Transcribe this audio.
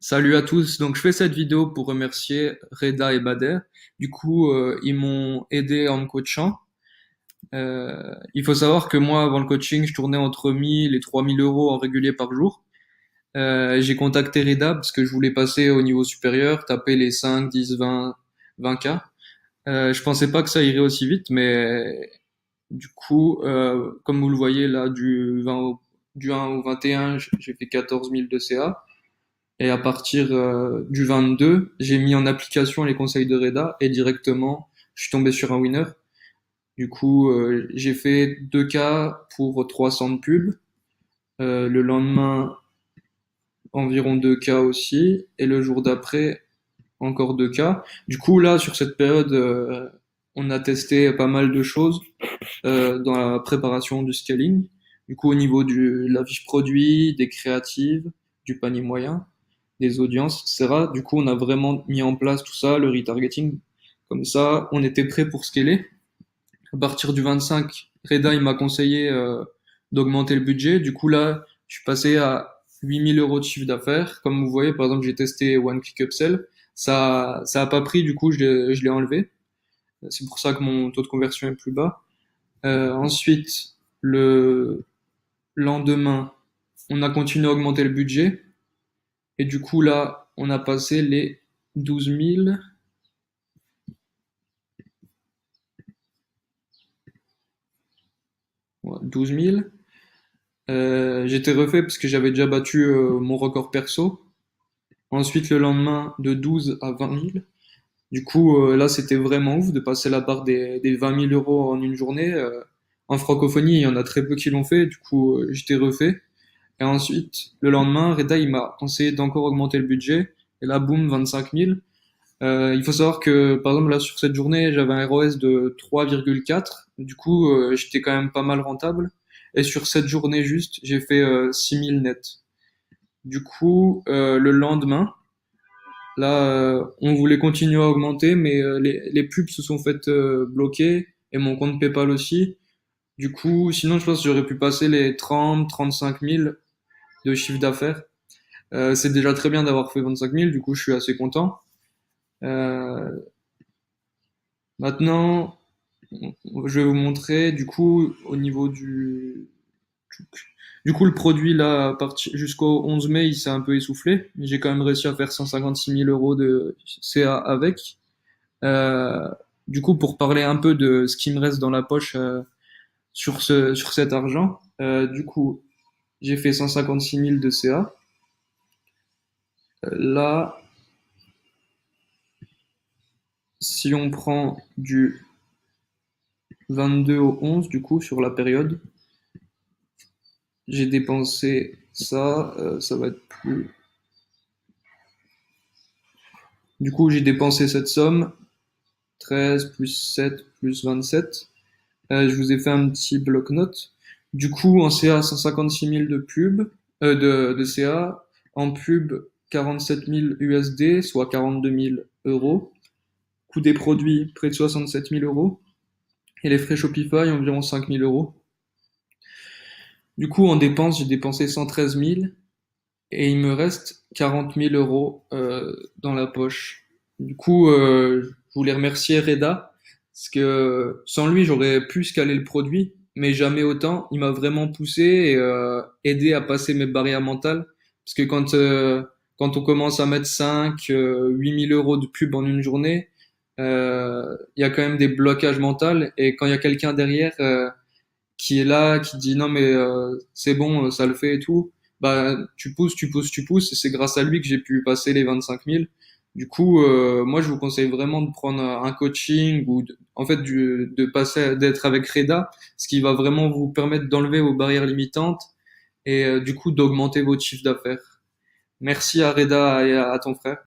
Salut à tous. Donc, je fais cette vidéo pour remercier Reda et Bader. Ils m'ont aidé en me coachant. Il faut savoir que moi, avant le coaching, je tournais entre 1000 et 3000 euros en régulier par jour. J'ai contacté Reda parce que je voulais passer au niveau supérieur, taper les 5, 10, 20, 20K. Je pensais pas que ça irait aussi vite, mais comme vous le voyez là, du 1 au 21, j'ai fait 14 000 de CA. Et à partir du 22, j'ai mis en application les conseils de Reda et directement, je suis tombé sur un winner. J'ai fait 2K pour 300 de pub. Le lendemain, environ 2K aussi. Et le jour d'après, encore 2K. Là, sur cette période, on a testé pas mal de choses dans la préparation du scaling. Au niveau de la fiche produit, des créatives, du panier moyen, des audiences, etc. On a vraiment mis en place tout ça, le retargeting. Comme ça, on était prêt pour scaler. À partir du 25, Reda, il m'a conseillé d'augmenter le budget. Là, je suis passé à 8000 euros de chiffre d'affaires. Comme vous voyez, par exemple, j'ai testé One Click Upsell. Ça a pas pris, je l'ai enlevé. C'est pour ça que mon taux de conversion est plus bas. Ensuite, le lendemain, on a continué à augmenter le budget. Et là, on a passé les 12 000, ouais, 12 000. J'étais refait parce que j'avais déjà battu mon record perso. Ensuite, le lendemain, de 12 à 20 000. Là, c'était vraiment ouf de passer la barre des 20 000 euros en une journée. En francophonie, il y en a très peu qui l'ont fait. J'étais refait. Et ensuite, le lendemain, Reda, il m'a conseillé d'encore augmenter le budget. Et là, boum, 25 000. Il faut savoir que, par exemple, là, sur cette journée, j'avais un ROS de 3,4. J'étais quand même pas mal rentable. Et sur cette journée juste, j'ai fait 6 000 net. Le lendemain, là, on voulait continuer à augmenter, mais les pubs se sont faites bloquer et mon compte PayPal aussi. Sinon, je pense que j'aurais pu passer les 30, 35 000 de chiffre d'affaires. C'est déjà très bien d'avoir fait 25 000, je suis assez content. Euh, Maintenant, je vais vous montrer, au niveau le produit, là, jusqu'au 11 mai, il s'est un peu essoufflé. J'ai quand même réussi à faire 156 000 euros de CA avec. Euh, pour parler un peu de ce qui me reste dans la poche sur cet argent, j'ai fait 156 000 de CA. Là, si on prend du 22 au 11, sur la période, j'ai dépensé ça, ça va être plus. J'ai dépensé cette somme, 13 plus 7 plus 27. Je vous ai fait un petit bloc-notes. En CA, 156 000 de pub, de CA. En pub, 47 000 USD, soit 42 000 euros. Coût des produits, près de 67 000 euros. Et les frais Shopify, environ 5 000 euros. En dépenses, j'ai dépensé 113 000 et il me reste 40 000 euros dans la poche. Je voulais remercier Reda parce que sans lui, j'aurais pu scaler le produit, mais jamais autant. Il m'a vraiment poussé et aidé à passer mes barrières mentales. Parce que quand on commence à mettre 5, 8 000 euros de pub en une journée, il y a quand même des blocages mentaux. Et quand il y a quelqu'un derrière qui est là, qui dit non mais c'est bon, ça le fait et tout, bah tu pousses, tu pousses, tu pousses, et c'est grâce à lui que j'ai pu passer les 25 000. Moi je vous conseille vraiment de prendre un coaching ou de passer, d'être avec Reda, ce qui va vraiment vous permettre d'enlever vos barrières limitantes et d'augmenter votre chiffre d'affaires. Merci à Reda et à ton frère.